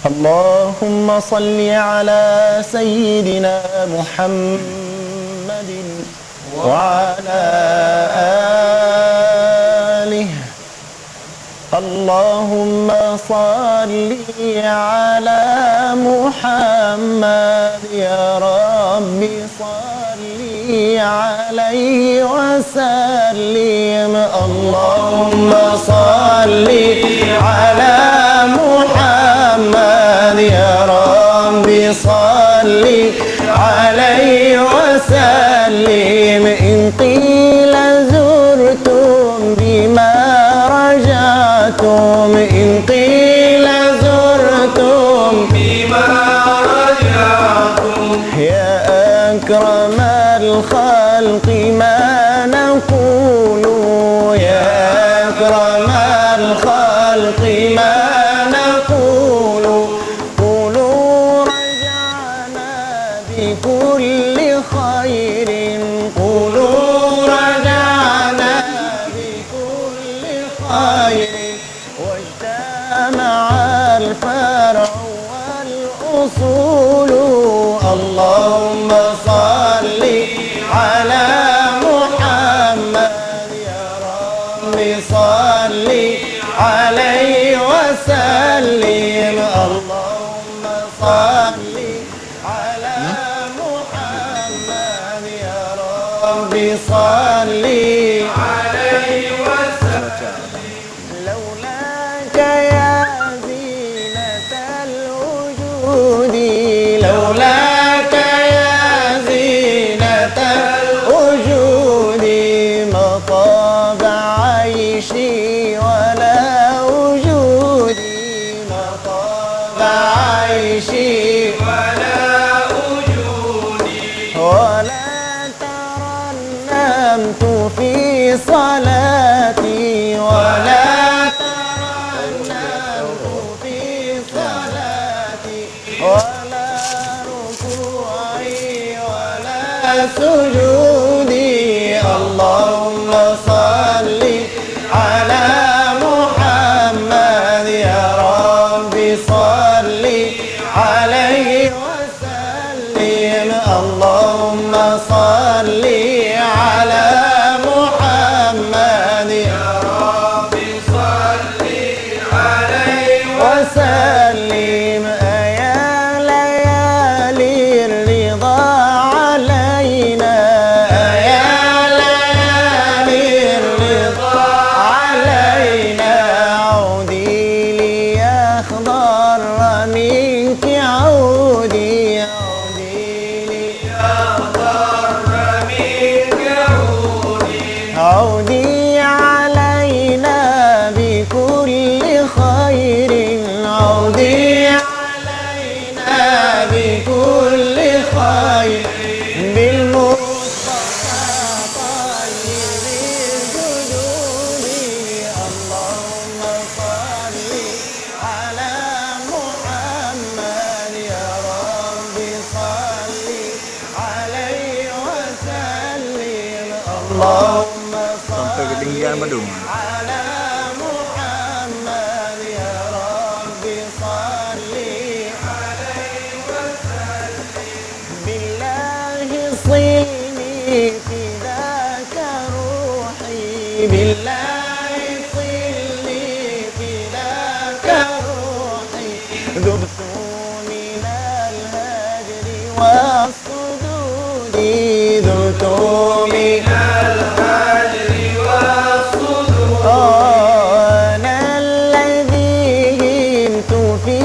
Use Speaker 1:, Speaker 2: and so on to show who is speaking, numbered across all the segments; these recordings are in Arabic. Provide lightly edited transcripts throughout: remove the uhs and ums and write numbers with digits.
Speaker 1: اللهم صل على سيدنا محمد وعلى آله. اللهم صل على محمد يا رب صل عليه وسلم. اللهم صل على محمد يا رب صل عليه وسلم. إن قيل زرتم بما رجعتم، إن قيل زرتم بما رجعتم، يا أكرم الخلق ما نقول، يا أكرم الخلق ما نقول. قولوا رجعنا بكل خير، قولوا رجعنا بكل خير. واجتمع الفرع والأصول. اللهم صل على محمد يا رب صل عليه وسلم. اللهم صل على محمد يا رب صل عليه وسلم. لولاك يا زينة الوجود، لولاك يا زينة الوجود، ما طاب عيشي ولا وجودي، ما طاب عيشي ولا وجودي. ولا ترنمت في صلاتي، ولا ترنمت في صلاتي، ولا ركوعي ولا سجودي. اللهم صل على محمد يا رب صل عليه وسلم. اللهم صل على محمد يا رب صل عليه وسلم. يا ليالي الرضا علينا، يا ليالي الرضا علينا. عودي ليخضر منك عودي، عودي ليخضر منك عودي. عودي علينا بكل خير، عودي علينا بكل خير. بالمصطفى طيب الجدود. اللهم صل على محمد يا رب صل عليه وسلم. اللهم
Speaker 2: Còn từ cái đinh ra mà đúng.
Speaker 1: على محمد يا رب صل عليه وسلم. بالله صلني فداك روحي، بالله صلني فداك روحي. ذبت من الهجر والصدود، ذبت من الهجر والصدود. أنا الذي همت في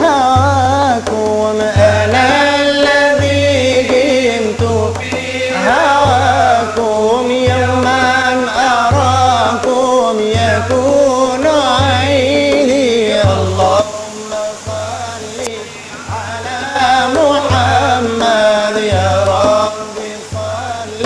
Speaker 1: هواكم، أنا الذي همت في هواكم. يوما أراكم يكون عيني. اللهم صل على محمد يا رب صل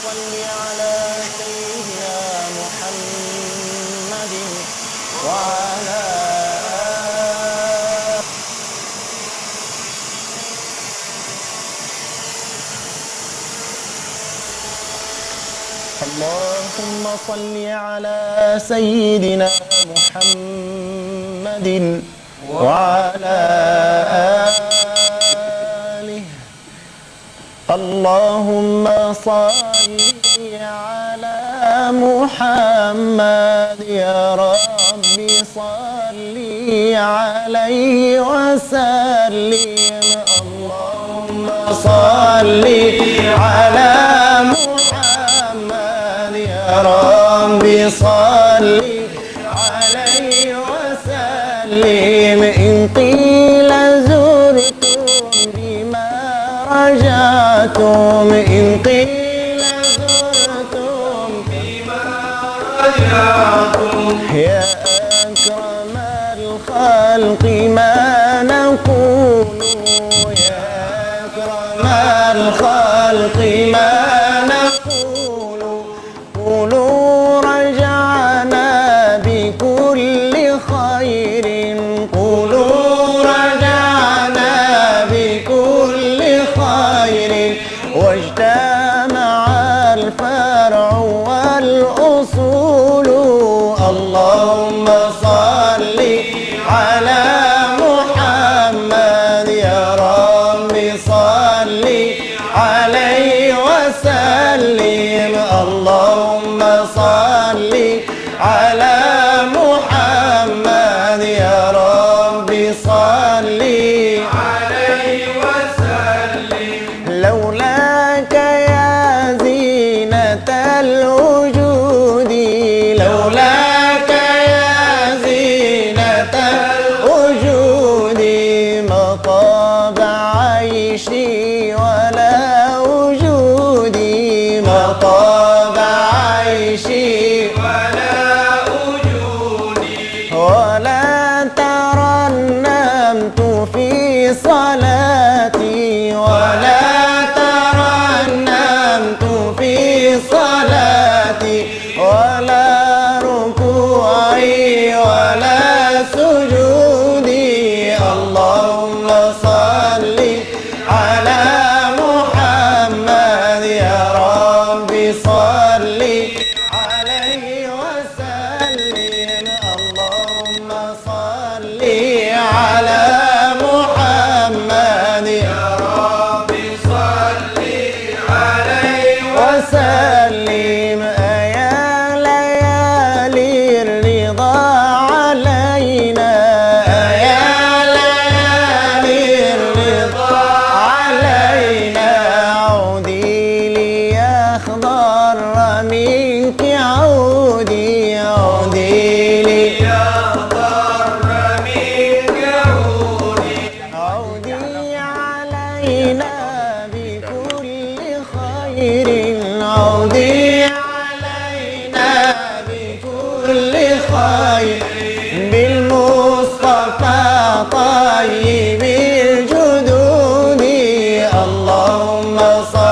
Speaker 1: صل على سيدنا محمد وعلى اللهم صل على سيدنا محمد وعلى آله. اللهم صل على محمد يا ربي صل عليه وسلم. اللهم صل على محمد يا ربي صل عليه وسلم. إن قيل زرتم بما رجعتم، إن قيل زرتم بما رجعتم، يا أكرم الخلق ما نقول، يا أكرم الخلق ما نقول. قولوا رجعنا بكل خير، قولوا رجعنا بكل خير. واجتمع الفرع والأصول. اللهم صل على محمد يا ربي صل عليه وسلم. اللهم صل على محمد يا ربي صل عليه وسلم. لولاك يا زينة الوجود، لولاك يا زينة الوجود، ما طاب عيشي ولا وجودي، ما طاب عيشي ولا وجودي. ولا ترنمت في صلاتي، ولا ترنمت في صلاتي، ولا ركوعي ولا سجودي. اللهم صل على محمد يا ربي صل عليه وسلم. اللهم صل على محمد يا ربي صل عليه وسلم. يا ليالي الرضا علينا، يا ليالي الرضا علينا. عودي ليخضر منك عودي، عودي ليخضر منك عودي. عودي علينا بكل خير، عودي علينا بكل خير. بالمصطفى طيب الجدود. اللهم صل